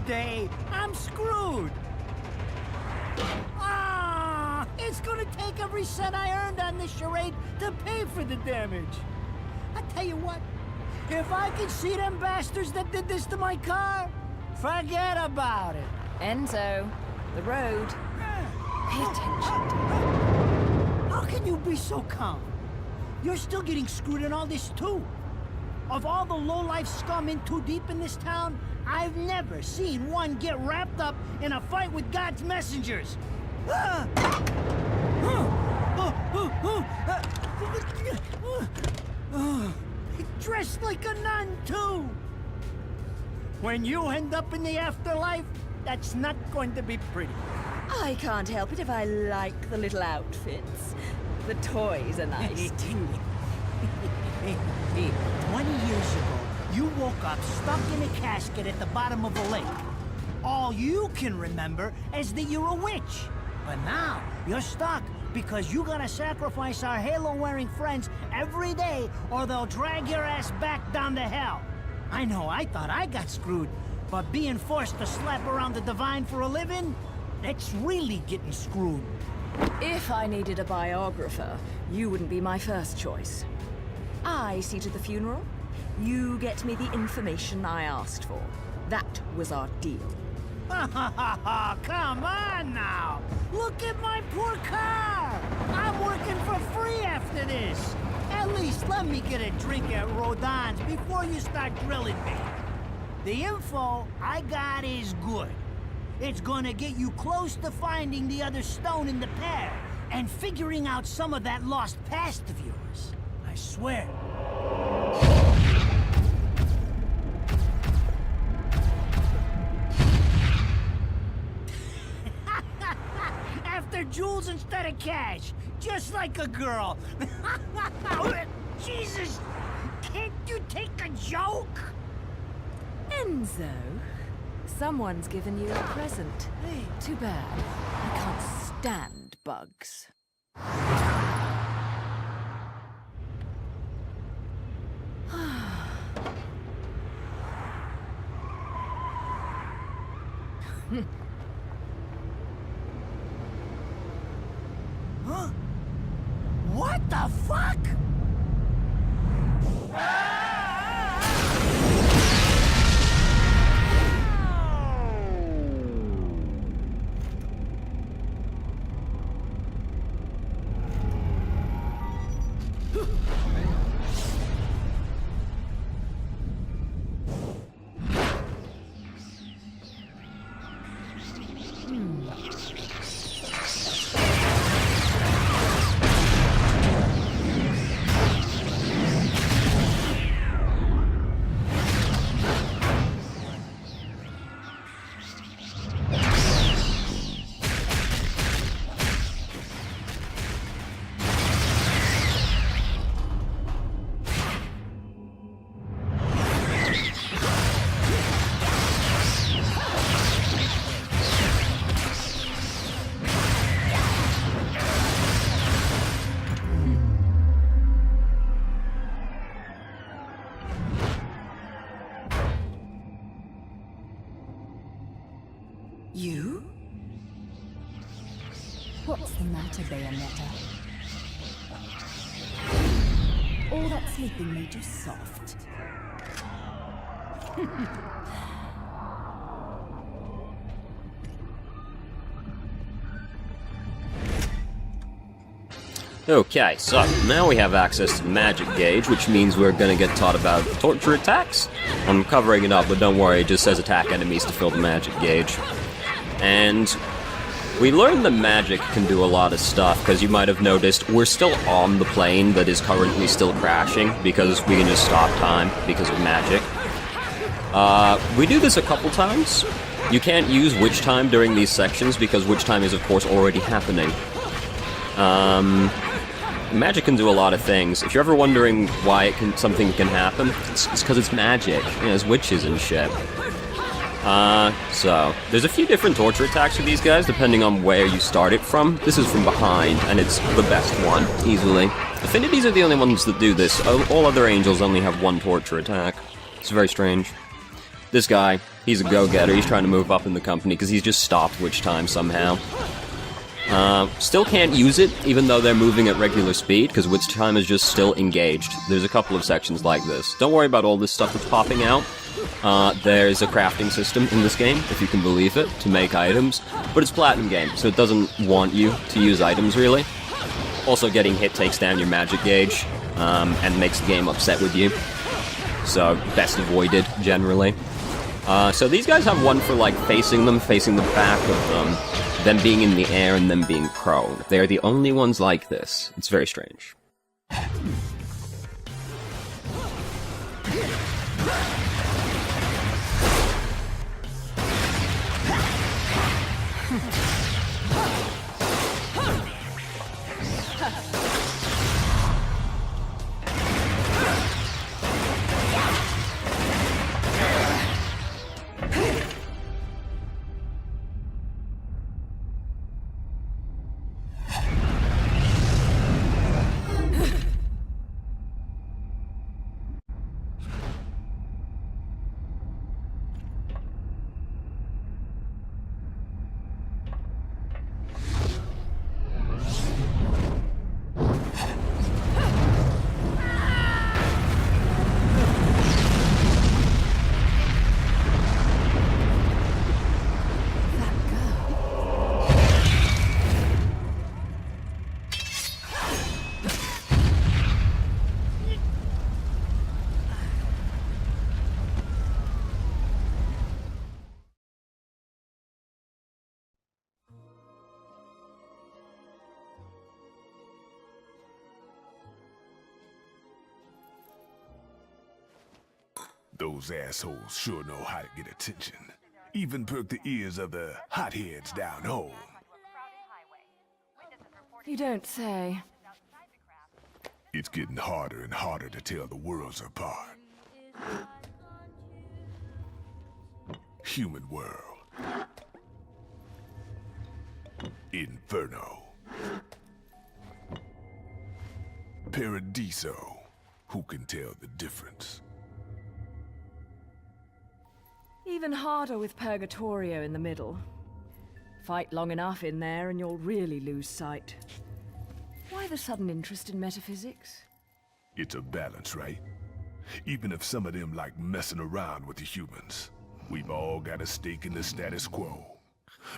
day, I'm screwed. Ah, it's gonna take every cent I earned on this charade to pay for the damage. I tell you what, if I could see them bastards that did this to my car, forget about it. Enzo, the road. Pay attention. How can you be so calm? You're still getting screwed in all this too. Of all the low-life scum in too deep in this town, I've never seen one get wrapped up in a fight with God's messengers. Dressed like a nun, too. When you end up in the afterlife, that's not going to be pretty. I can't help it if I like the little outfits. The toys are nice, too. Hey, 20 years ago, you woke up stuck in a casket at the bottom of a lake. All you can remember is that you're a witch. But now, you're stuck because you gotta sacrifice our halo-wearing friends every day or they'll drag your ass back down to hell. I know, I thought I got screwed, but being forced to slap around the divine for a living, that's really getting screwed. If I needed a biographer, you wouldn't be my first choice. I see to the funeral. You get me the information I asked for. That was our deal. Come on now! Look at my poor car! I'm working for free after this! At least let me get a drink at Rodon's before you start grilling me. The info I got is good. It's gonna get you close to finding the other stone in the pair and figuring out some of that lost past of yours. I swear. After jewels instead of cash, just like a girl. Jesus, can't you take a joke? Enzo, someone's given you a present. Too bad. I can't stand bugs. Huh? What the fuck? You? What's the matter, Bayonetta? All that sleeping made you soft. Okay, so now we have access to the magic gauge, which means we're gonna get taught about torture attacks. I'm covering it up, but don't worry, it just says attack enemies to fill the magic gauge. And we learned that magic can do a lot of stuff, because you might have noticed we're still on the plane that is currently still crashing, because we can just stop time because of magic. We do this a couple times. You can't use witch time during these sections, because witch time is of course already happening. Magic can do a lot of things. If you're ever wondering why something can happen, it's because it's magic. You know, there's witches and shit. So, there's a few different torture attacks for these guys, depending on where you start it from. This is from behind, and it's the best one, easily. Affinities are the only ones that do this. All other angels only have one torture attack. It's very strange. This guy, he's a go-getter. He's trying to move up in the company because he's just stopped Witch Time somehow. Still can't use it, even though they're moving at regular speed, because Witch Time is just still engaged. There's a couple of sections like this. Don't worry about all this stuff that's popping out. There's a crafting system in this game, if you can believe it, to make items. But it's Platinum game, so it doesn't want you to use items, really. Also, getting hit takes down your magic gauge, and makes the game upset with you. So, best avoided, generally. So these guys have one for, like, facing the back of them being in the air and them being prone. They're the only ones like this. It's very strange. Those assholes sure know how to get attention. Even perk the ears of the hotheads down home. You don't say. It's getting harder and harder to tell the worlds apart. Human world. Inferno. Paradiso. Who can tell the difference? Even harder with Purgatorio in the middle. Fight long enough in there and you'll really lose sight. Why the sudden interest in metaphysics? It's a balance, right? Even if some of them like messing around with the humans. We've all got a stake in the status quo.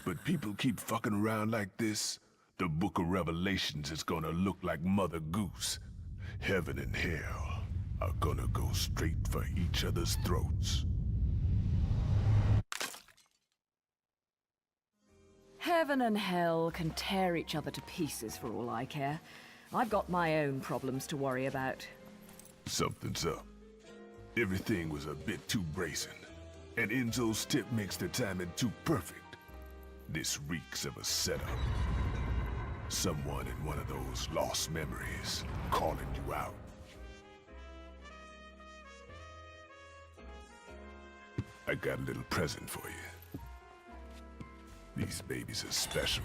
But people keep fucking around like this, the Book of Revelations is gonna look like Mother Goose. Heaven and hell are gonna go straight for each other's throats. Heaven and hell can tear each other to pieces for all I care. I've got my own problems to worry about. Something's up. Everything was a bit too brazen, and Enzo's tip makes the timing too perfect. This reeks of a setup. Someone in one of those lost memories calling you out. I got a little present for you. These babies are special.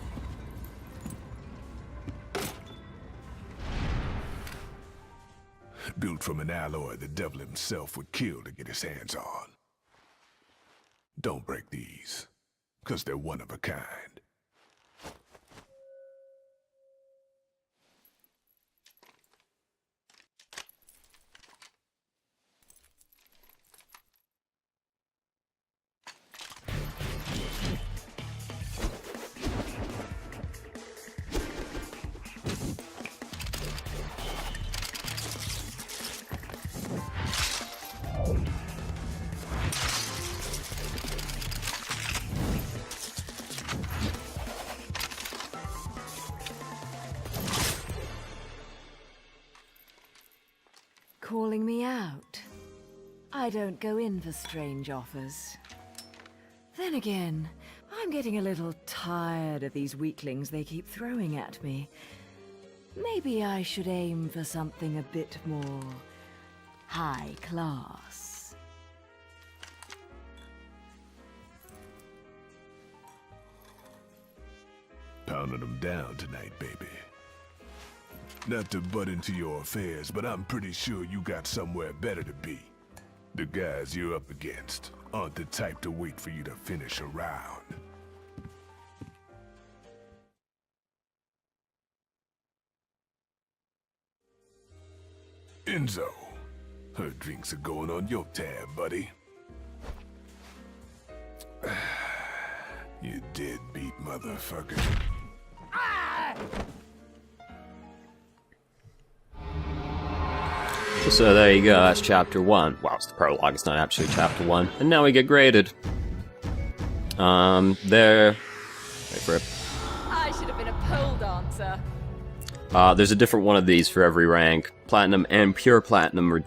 Built from an alloy the devil himself would kill to get his hands on. Don't break these, 'cause they're one of a kind. Calling me out? I don't go in for strange offers. Then again, I'm getting a little tired of these weaklings they keep throwing at me. Maybe I should aim for something a bit more high class. Pounding them down tonight, baby. Not to butt into your affairs, but I'm pretty sure you got somewhere better to be. The guys you're up against aren't the type to wait for you to finish a round. Enzo, her drinks are going on your tab, buddy. You deadbeat motherfucker. So there you go, that's chapter 1. Wow, it's the prologue, it's not actually chapter 1. And now we get graded. Wait for it. I should have been a pole dancer. There's a different one of these for every rank. Platinum and pure platinum are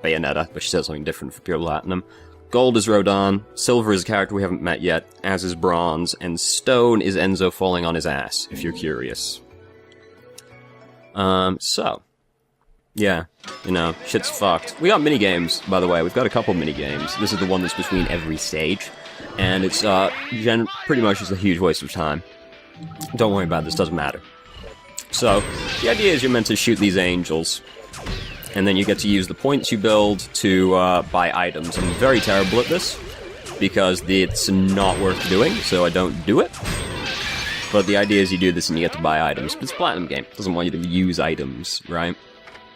Bayonetta, but she says something different for pure platinum. Gold is Rodon, silver is a character we haven't met yet, as is bronze, and stone is Enzo falling on his ass, if you're curious. Yeah, you know, shit's fucked. We got minigames, by the way, we've got a couple minigames. This is the one that's between every stage, and it's, pretty much just a huge waste of time. Don't worry about this, doesn't matter. So, the idea is you're meant to shoot these angels, and then you get to use the points you build to buy items. I'm very terrible at this, because it's not worth doing, so I don't do it. But the idea is you do this and you get to buy items. But it's a platinum game, it doesn't want you to use items, right?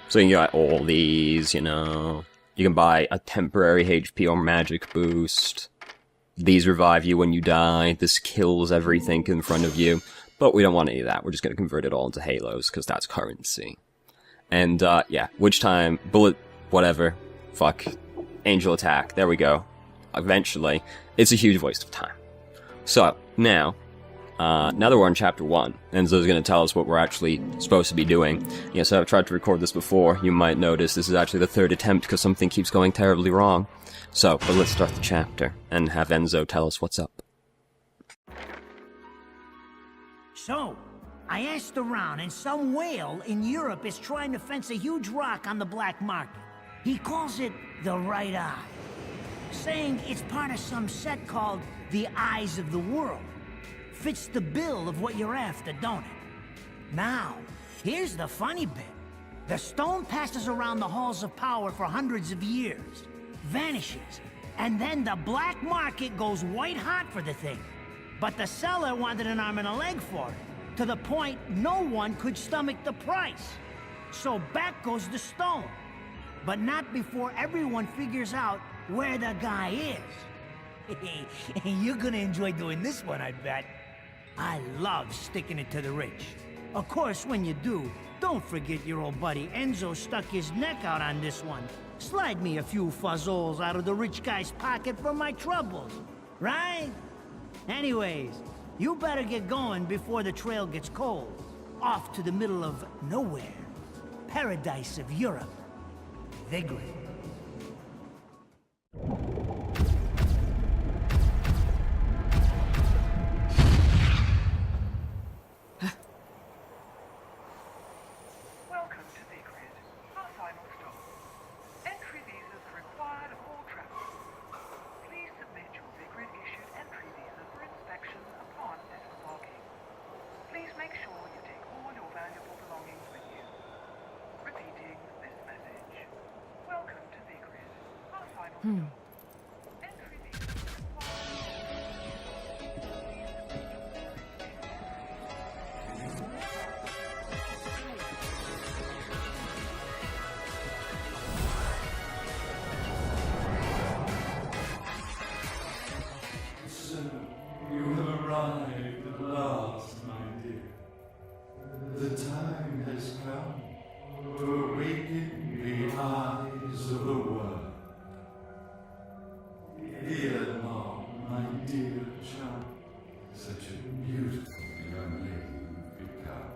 So you can get all these, you know. You can buy a temporary HP or magic boost. These revive you when you die. This kills everything in front of you. But we don't want any of that. We're just going to convert it all into halos, because that's currency. And, yeah, witch time, bullet, whatever, fuck, angel attack, there we go. Eventually, it's a huge waste of time. So, now that we're on chapter 1, Enzo's going to tell us what we're actually supposed to be doing. Yes, I've tried to record this before. You might notice this is actually the 3rd attempt, because something keeps going terribly wrong. So, but let's start the chapter, and have Enzo tell us what's up. So, I asked around, and some whale in Europe is trying to fence a huge rock on the black market. He calls it the right eye, saying it's part of some set called the Eyes of the World. Fits the bill of what you're after, don't it? Now, here's the funny bit. The stone passes around the halls of power for hundreds of years, vanishes, and then the black market goes white hot for the thing. But the seller wanted an arm and a leg for it, to the point no one could stomach the price. So back goes the stone. But not before everyone figures out where the guy is. You're gonna enjoy doing this one, I bet. I love sticking it to the rich. Of course, when you do, don't forget your old buddy Enzo stuck his neck out on this one. Slide me a few fuzzoles out of the rich guy's pocket for my troubles, right? Anyways, you better get going before the trail gets cold. Off to the middle of nowhere. Paradise of Europe. Vigrid. Welcome to Vigrid, our final stop. Entry visas are required of all travelers. Please submit your Vigrid-issued entry visa for inspection upon disembarking. Please make sure you take all your valuable belongings with you. Repeating this message. Welcome to Vigrid, our final stop. Entry visas are required. Please submit your So, you have arrived at last, my dear. The time has come to awaken the eyes of the world. Ere long, my dear child, such a beautiful young lady you've become.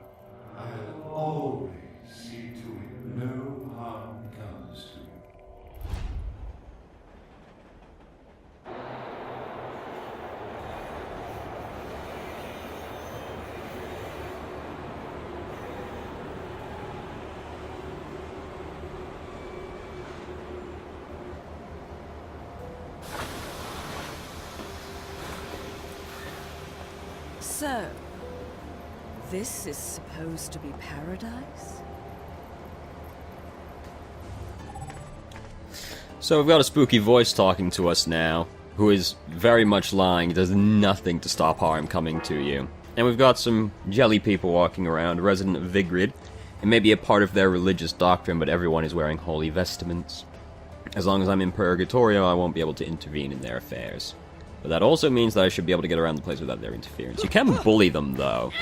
I'll always see to it no harm comes to you. So, this is supposed to be paradise? So we've got a spooky voice talking to us now, who is very much lying, does nothing to stop harm coming to you. And we've got some jelly people walking around, resident of Vigrid. It may be a part of their religious doctrine, but everyone is wearing holy vestments. As long as I'm in Purgatorio, I won't be able to intervene in their affairs. But that also means that I should be able to get around the place without their interference. You can bully them, though.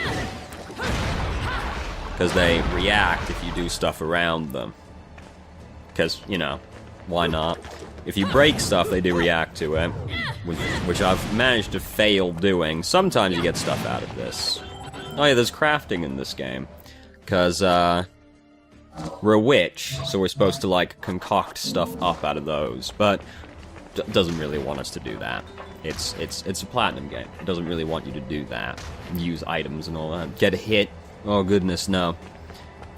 Because they react if you do stuff around them. Because, you know, why not? If you break stuff, they do react to it. Which I've managed to fail doing. Sometimes you get stuff out of this. Oh yeah, there's crafting in this game. Because, we're a witch, so we're supposed to, like, concoct stuff up out of those. But, doesn't really want us to do that. It's a platinum game. It doesn't really want you to do that. Use items and all that. Get hit. Oh goodness, no.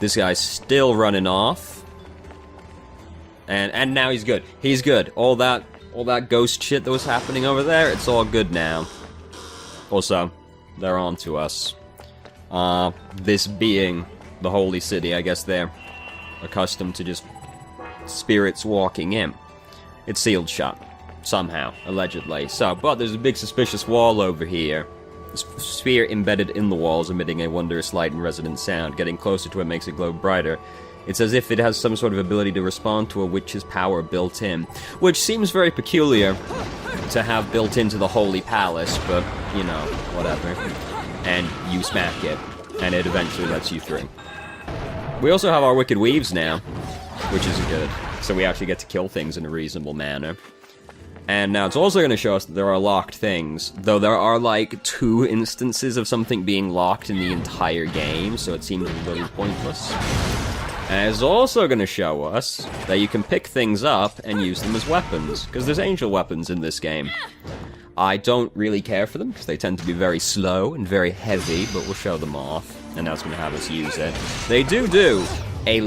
This guy's still running off. And now he's good. He's good. All that ghost shit that was happening over there, it's all good now. Also, they're on to us. This being the holy city, I guess they're accustomed to just spirits walking in. It's sealed shut. Somehow, allegedly. So, but there's a big suspicious wall over here. A sphere embedded in the walls, emitting a wondrous light and resonant sound. Getting closer to it makes it glow brighter. It's as if it has some sort of ability to respond to a witch's power built in. Which seems very peculiar to have built into the Holy Palace, but, you know, whatever. And you smack it, and it eventually lets you through. We also have our Wicked Weaves now, which is good. So we actually get to kill things in a reasonable manner. And now it's also going to show us that there are locked things, though there are like 2 instances of something being locked in the entire game, so it seems really pointless. And it's also going to show us that you can pick things up and use them as weapons, because there's angel weapons in this game. I don't really care for them, because they tend to be very slow and very heavy, but we'll show them off, and that's going to have us use it. They do a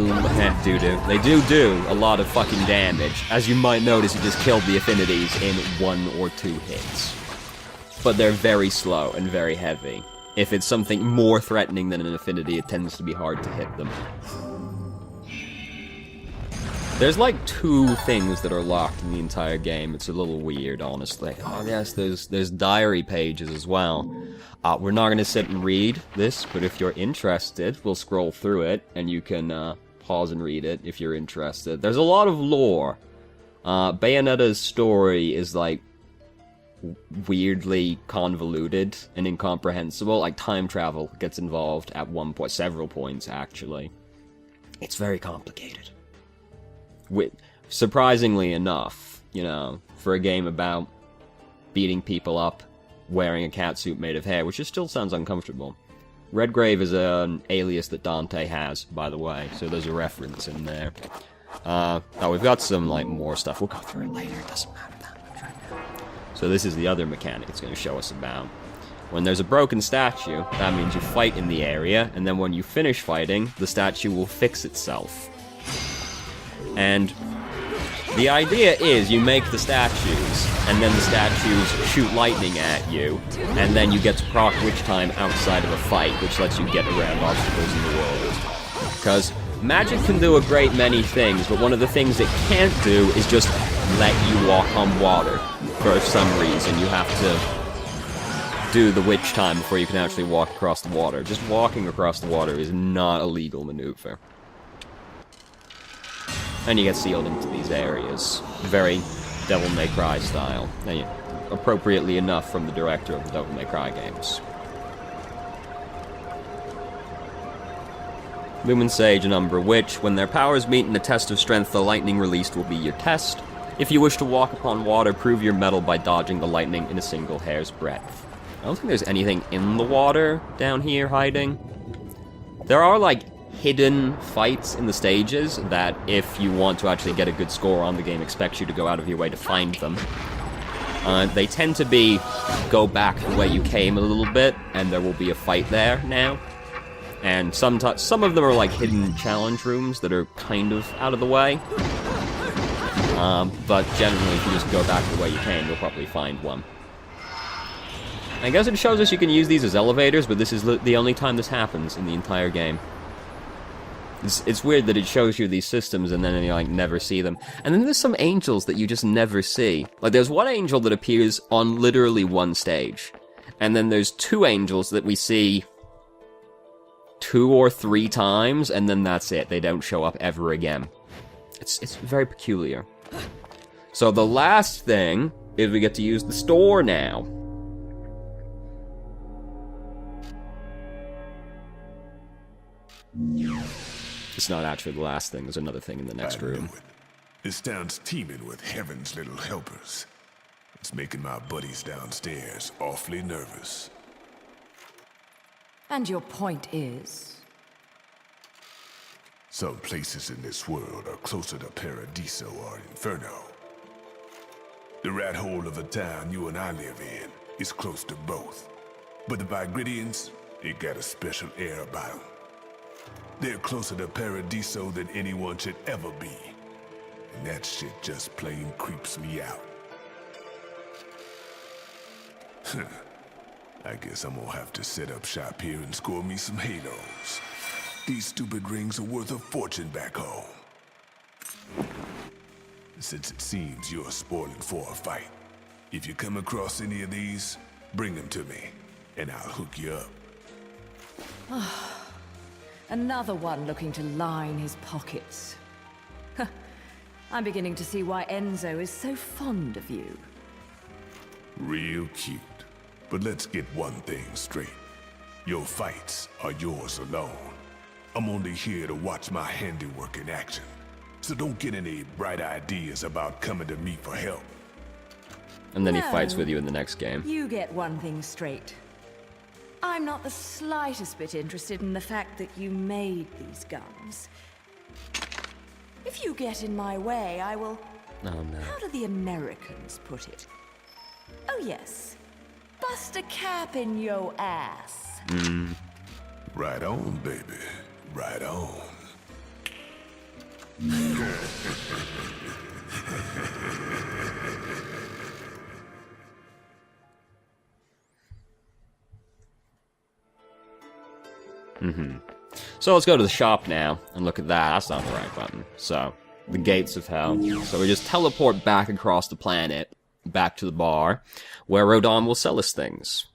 lot of fucking damage. As you might notice, it just killed the affinities in 1 or 2 hits. But they're very slow and very heavy. If it's something more threatening than an affinity, it tends to be hard to hit them. There's like 2 things that are locked in the entire game. It's a little weird, honestly. Oh yes, there's diary pages as well. We're not going to sit and read this, but if you're interested, we'll scroll through it, and you can pause and read it if you're interested. There's a lot of lore. Bayonetta's story is, like, weirdly convoluted and incomprehensible. Like, time travel gets involved at several points, actually. It's very complicated. Surprisingly enough, you know, for a game about beating people up wearing a catsuit made of hair, which just still sounds uncomfortable. Redgrave is an alias that Dante has, by the way, so there's a reference in there. Oh, we've got some, like, more stuff. We'll go through it later, it doesn't matter that much right now. So this is the other mechanic it's going to show us about. When there's a broken statue, that means you fight in the area, and then when you finish fighting, the statue will fix itself. And the idea is you make the statues, and then the statues shoot lightning at you, and then you get to proc witch time outside of a fight, which lets you get around obstacles in the world. Because magic can do a great many things, but one of the things it can't do is just let you walk on water. For some reason, you have to do the witch time before you can actually walk across the water. Just walking across the water is not a legal maneuver. And you get sealed into these areas. Very Devil May Cry style. And appropriately enough from the director of the Devil May Cry games. Lumen Sage and Umbra Witch. When their powers meet in a test of strength, the lightning released will be your test. If you wish to walk upon water, prove your mettle by dodging the lightning in a single hair's breadth. I don't think there's anything in the water down here hiding. There are, like, hidden fights in the stages that, if you want to actually get a good score on, the game expects you to go out of your way to find them. They tend to be go back the way you came a little bit, and there will be a fight there now. And some of them are like hidden challenge rooms that are kind of out of the way. But generally, if you just go back the way you came, you'll probably find one. I guess it shows us you can use these as elevators, but this is the only time this happens in the entire game. It's weird that it shows you these systems and then you, like, never see them. And then there's some angels that you just never see. Like, there's one angel that appears on literally one stage. And then there's 2 angels that we see 2 or 3 times, and then that's it. They don't show up ever again. It's very peculiar. So the last thing is we get to use the store now. It's not actually the last thing. There's another thing in the next room. Knew it. This town's teeming with heaven's little helpers. It's making my buddies downstairs awfully nervous. And your point is? Some places in this world are closer to Paradiso or Inferno. The rat hole of the town you and I live in is close to both. But the Vigridians, they got a special air about them. They're closer to Paradiso than anyone should ever be. And that shit just plain creeps me out. I guess I'm gonna have to set up shop here and score me some halos. These stupid rings are worth a fortune back home. Since it seems you're spoiling for a fight, if you come across any of these, bring them to me, and I'll hook you up. Another one looking to line his pockets. I'm beginning to see why Enzo is so fond of you. Real cute. But let's get one thing straight. Your fights are yours alone. I'm only here to watch my handiwork in action. So don't get any bright ideas about coming to me for help. And then he No. fights with you in the next game. You get one thing straight. I'm not the slightest bit interested in the fact that you made these guns. If you get in my way, I will... Oh no. How do the Americans put it? Oh yes. Bust a cap in yo ass. Right on, baby. Right on. So let's go to the shop now and look at that. That's not the right button. So, the gates of hell. So we just teleport back across the planet, back to the bar, where Rodon will sell us things.